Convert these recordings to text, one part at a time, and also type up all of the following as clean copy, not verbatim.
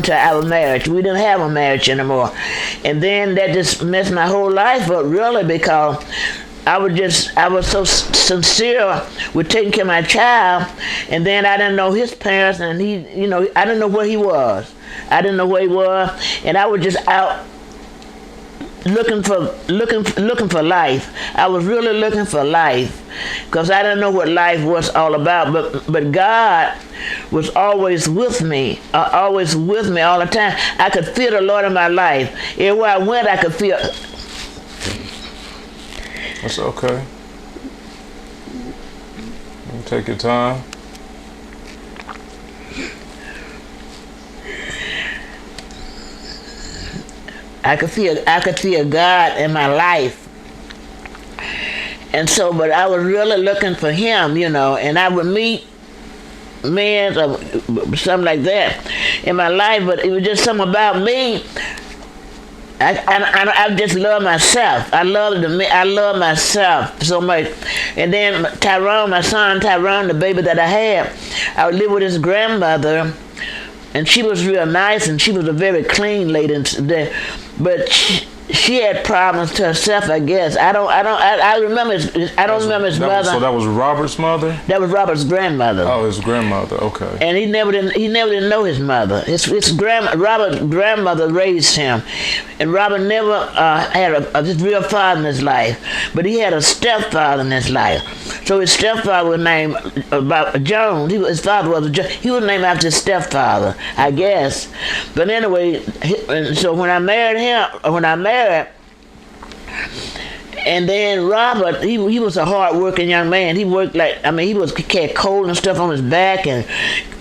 to our marriage. We didn't have a marriage anymore. And then that just messed my whole life up, really, because I was so sincere with taking care of my child, and then I didn't know his parents, and I didn't know where he was. I didn't know where he was, and I was just out looking for life. I was really looking for life because I didn't know what life was all about. But God was always with me, all the time. I could feel the Lord in my life. Everywhere I went, I could feel. That's okay. You take your time. I could feel God in my life. And so, but I was really looking for him, and I would meet men or something like that in my life, but it was just something about me. I just love myself. I love myself so much. And then Tyrone, my son Tyrone, the baby that I had, I would live with his grandmother, and she was real nice, and she was a very clean lady. But she had problems to herself, I guess. I don't remember his mother. So that was Robert's mother? That was Robert's grandmother. Oh, his grandmother. Okay. And he never didn't know his mother. Robert's grandmother raised him, and Robert never had a real father in his life, but he had a stepfather in his life. So his stepfather was named Jones. His father was he was named after his stepfather, I guess. But anyway, so when I married, and then Robert, he was a hard-working young man. He worked he had cold and stuff on his back and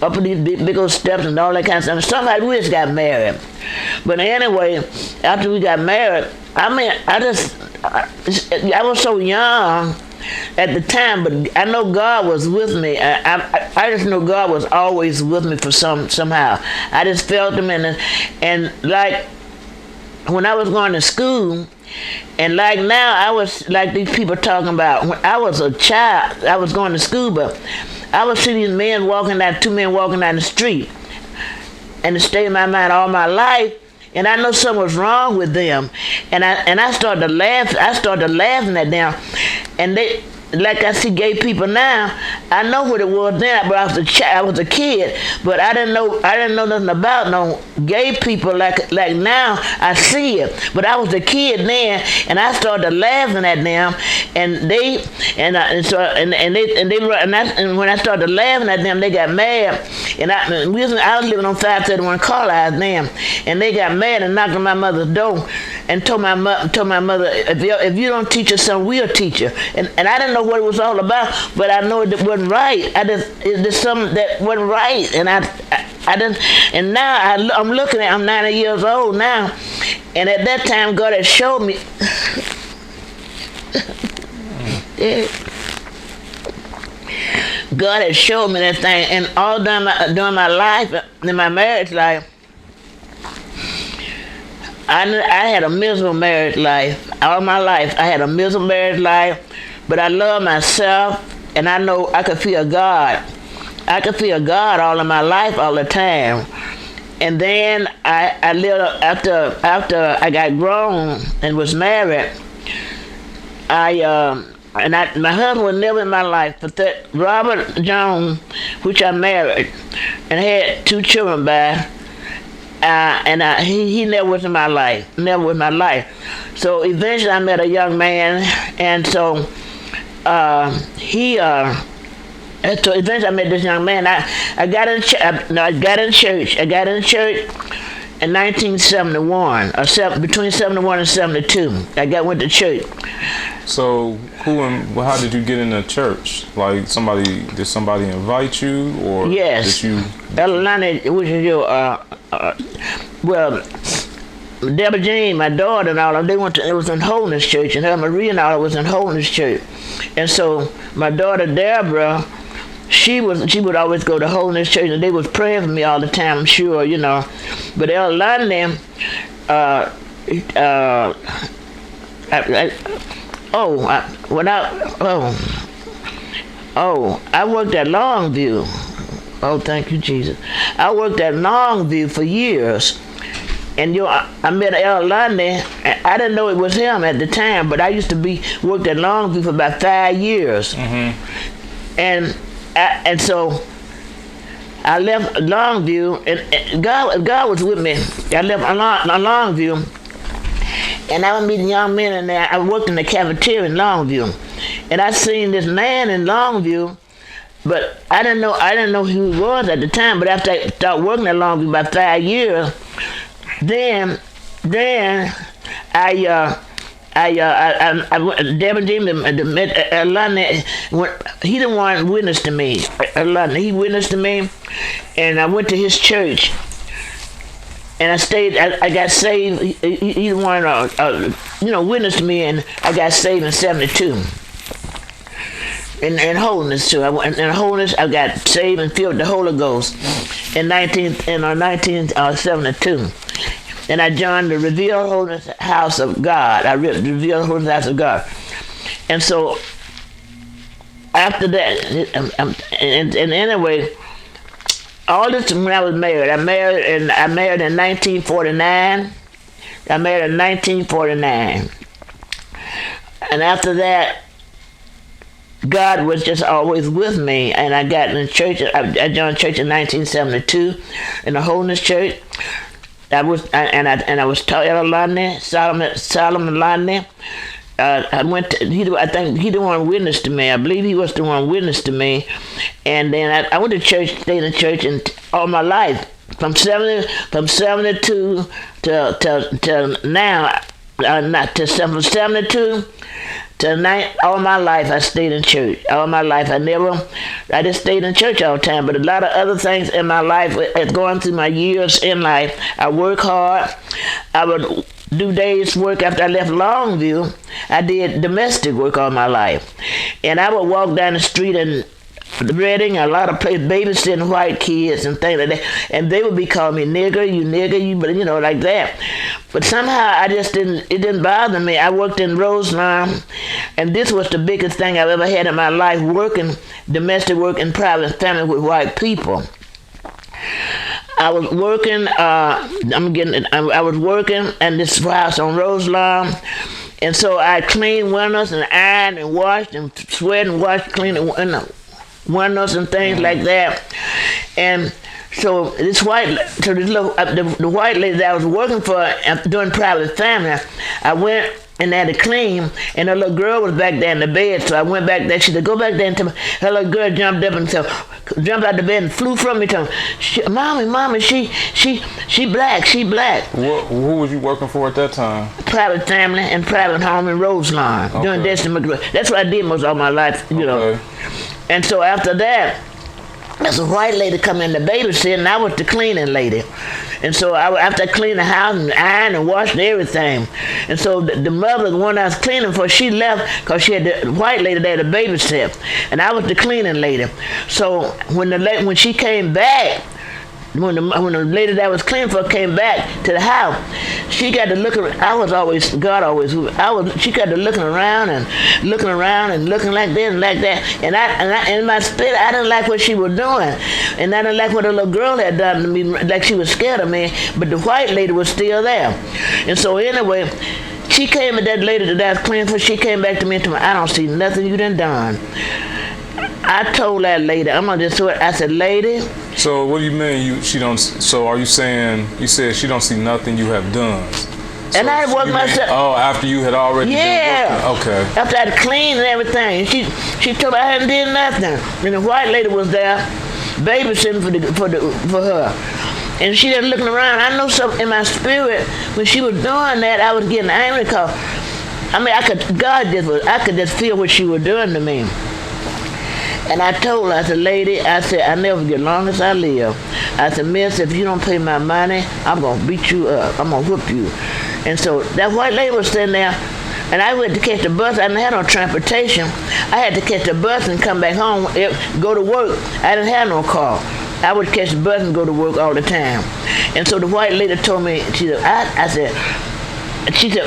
up in these big old steps and all that kind of stuff. Somebody we just got married. But anyway, after we got married, I was so young at the time, but I know God was with me. I just know God was always with me for somehow. I just felt him, and like when I was going to school, and like now, I was like these people talking about when I was a child, I was going to school, but I would see these two men walking down the street, and it stayed in my mind all my life. And I know something was wrong with them, and I started to laugh. I started laughing at them, and they. Like I see gay people now, I know what it was then. But I was a kid, but I didn't know nothing about no gay people like now. I see it, but I was a kid then, and I started laughing at them, and when I started laughing at them, they got mad, and I was living on 531 Carlisle then, and they got mad and knocked on my mother's door, and told my mother, if you don't teach her something, we'll teach her, and I didn't know what it was all about, but I know it wasn't right. It's something that wasn't right, and I didn't. And now I'm looking at. I'm 90 years old now, and at that time God had showed me. God had showed me that thing, and all during my life, in my marriage life, I had a miserable marriage life. All my life, I had a miserable marriage life. But I love myself, and I know I could feel God. I could feel God all of my life, all the time. And then I lived after I got grown and was married. My husband was never in my life, but that Robert Jones, which I married and had 2 children by. He never was in my life. So eventually I met a young man, and so eventually I met this young man. I got in church in 1971, between 71 and 72. Went to church. So how did you get in the church? Like did somebody invite you, or yes, did you? Lonnie, which is your Deborah Jean, my daughter, and all of them, it was in Holiness Church, and her Maria and all was in Holiness Church. And so my daughter Deborah, she would always go to Holiness Church, and they was praying for me all the time, I'm sure, But Elder London, I worked at Longview. Oh, thank you, Jesus. I worked at Longview for years. And I met Al Lundy. I didn't know it was him at the time, but I used to worked at Longview for about 5 years. And so I left Longview, and God was with me. I left Longview, and I was meeting young men in there. I worked in the cafeteria in Longview, and I seen this man in Longview, but I didn't know who he was at the time. But after I started working at Longview about 5 years, then Devin James met Lundy. He didn't want to witness to me. He witnessed to me, and I went to his church, and I stayed. I got saved. He didn't want to, witness to me, and I got saved in '72. In holiness too. In holiness, I got saved and filled with the Holy Ghost in 1972. And I joined the Revealed Holiness House of God. Revealed Holiness House of God. And so after that, and anyway, all this when I was married. I married in 1949. I married in 1949. And after that, God was just always with me, and I got in church. I joined church in 1972 in the Holiness Church. I was taught at Lundy, Solomon Lundy. I went to, I think he the one witnessed to me. I believe he was the one witness to me. And then I went to church, stayed in church, and all my life from 72 to now, from 72 to night, all my life I stayed in church. All my life I just stayed in church all the time. But a lot of other things in my life, going through my years in life, I work hard. I would do days work after I left Longview. I did domestic work all my life. And I would walk down the street and Reading, a lot of places, babysitting white kids and things like that, and they would be calling me nigger, you, like that. But somehow it didn't bother me. I worked in Roseland, and this was the biggest thing I've ever had in my life, working domestic work in private family with white people. I was working, I was working in this house on Roseland, and so I cleaned windows and ironed and washed and sweat and washed, cleaned windows and things like that. And so the white lady that I was working for doing private family, I went and had to clean, and her little girl was back there in the bed, so I went back there. She said, go back there and tell me. Her little girl jumped up and jumped out the bed and flew from me, telling me, Mommy, she black. Who was you working for at that time? Private family and private home in Roseland, doing Destiny McGraw. That's what I did most all my life, know. And so after that, there's a white lady come in to babysit, and I was the cleaning lady. And so after I cleaned the house and ironed and washed when and so the mother, the one I was cleaning for, she left because she had the white lady there to babysit, and I was the cleaning lady. So when she came back, when the lady that I was cleaning for came back to the house, she got to looking. She got to looking around and looking like this and like that. And I in my spirit, I didn't like what she was doing, and I didn't like what the little girl had done to me, like she was scared of me. But the white lady was still there, and so anyway, she came at that lady that I was cleaning for. She came back to me and told me, I don't see nothing you done. I told that lady, I said, lady. So what do you mean she don't? So are you saying you said she don't see nothing you have done? So and I worked myself. After you had already been working? Okay. After I had cleaned and everything, she told me I hadn't did nothing, and the white lady was there, babysitting for her, and she just looking around. I know something in my spirit when she was doing that. I was getting angry because I could just feel what she was doing to me. And I told her, I said, lady, I never get long as I live. I said, miss, if you don't pay my money, I'm going to beat you up. I'm going to whoop you. And so that white lady was sitting there, and I went to catch the bus. I didn't have no transportation. I had to catch the bus and come back home, go to work. I didn't have no car. I would catch the bus and go to work all the time. And so the white lady told me, she said,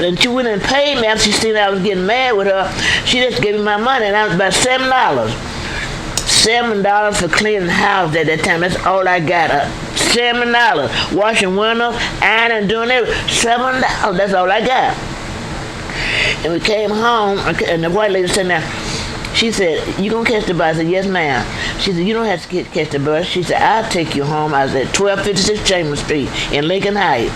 and she went and paid me after she seen I was getting mad with her. She just gave me my money, and I was about $7. $7 for cleaning the house at that time. That's all I got. $7. Washing windows, ironing, doing everything. $7. That's all I got. And we came home, and the white lady said, "Now," she said, "You gonna catch the bus?" I said, "Yes, ma'am." She said, "You don't have to catch the bus." She said, "I'll take you home." I was at 1256 Chambers Street in Lincoln Heights.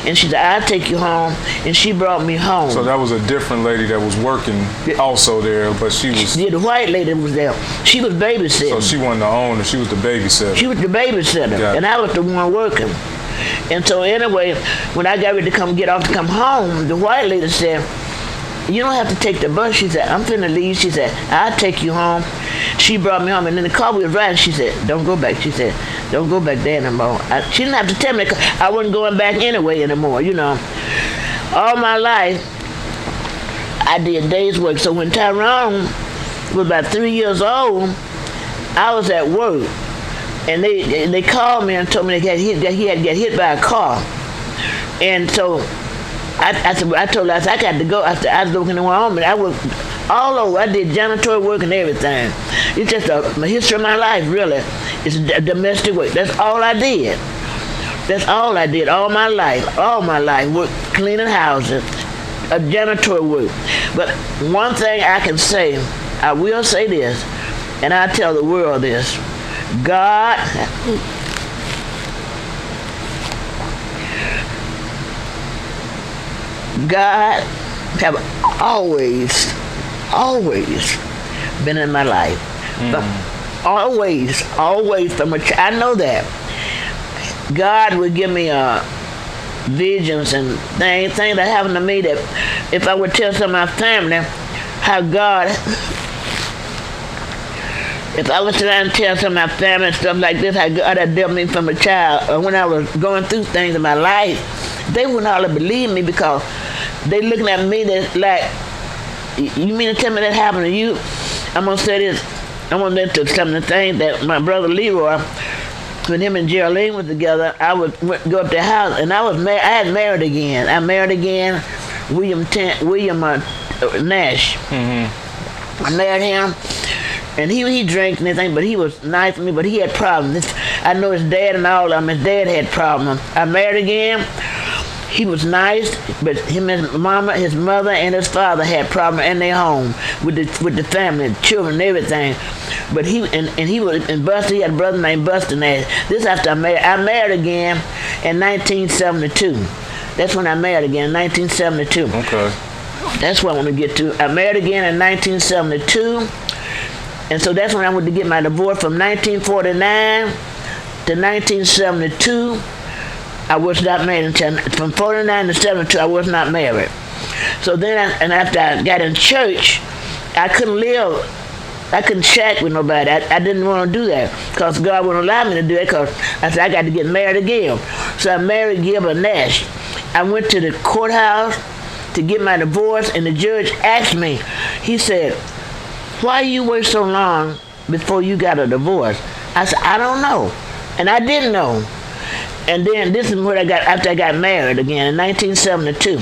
And she said, "I'll take you home." And she brought me home. So that was a different lady that was working also there, but she was... Yeah, the white lady was there. She was babysitting. So she wasn't the owner, she was the babysitter. She was the babysitter, and I was the one working. And so anyway, when I got ready to come home, the white lady said, "You don't have to take the bus." She said, "I'm finna leave." She said, "I'll take you home." She brought me home, and in the car we was riding, she said, "Don't go back." She said, "Don't go back there anymore." She didn't have to tell me, 'cause I wasn't going back anyway anymore, you know. All my life, I did days work. So when Tyrone was about 3 years old, I was at work, and they called me and told me that he had got hit by a car. And so I told her, I got to go. I was looking around, and I was all over. I did janitorial work and everything. It's just a history of my life, really. It's domestic work. That's all I did. That's all I did all my life. Work, cleaning houses, janitorial work. But one thing I can say, I will say this, and I tell the world this: God have always been in my life. But always from I know that God would give me visions and things that happened to me, that if I would tell some of my family how God, if I was trying to tell some of my family and stuff like this, how God had dealt me from a child, or when I was going through things in my life, they wouldn't hardly believe me, because they looking at me like, "You mean to tell me that happened to you?" I'm gonna say this. I'm gonna let to some of the things that my brother Leroy, when him and Geraldine was together, I would go up their house, and I had married again. I married again, William Nash. I married him, and he drank and everything, but he was nice to me, but he had problems. I know his dad and all of them. His dad had problems. I married again. He was nice, but him and his mama, his mother, and his father had problems in their home with the family, the children, and everything. But he was in Buster. He had a brother named Buster Nash. This after I married again in 1972. That's when I married again, 1972. Okay. That's what I want to get to. I married again in 1972, and so that's when I went to get my divorce. From 1949 to 1972. I was not married until, from 49 to 72, I was not married. So then, after I got in church, I couldn't shack with nobody. I didn't want to do that, because God wouldn't allow me to do it, because I said, I got to get married again. So I married Gilbert Nash. I went to the courthouse to get my divorce, and the judge asked me, he said, "Why you wait so long before you got a divorce?" I said, "I don't know." And I didn't know. And then this is what I got after I got married again in 1972.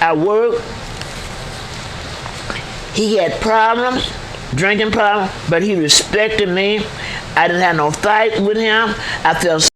I worked. He had problems, drinking problems, but he respected me. I didn't have no fight with him. I felt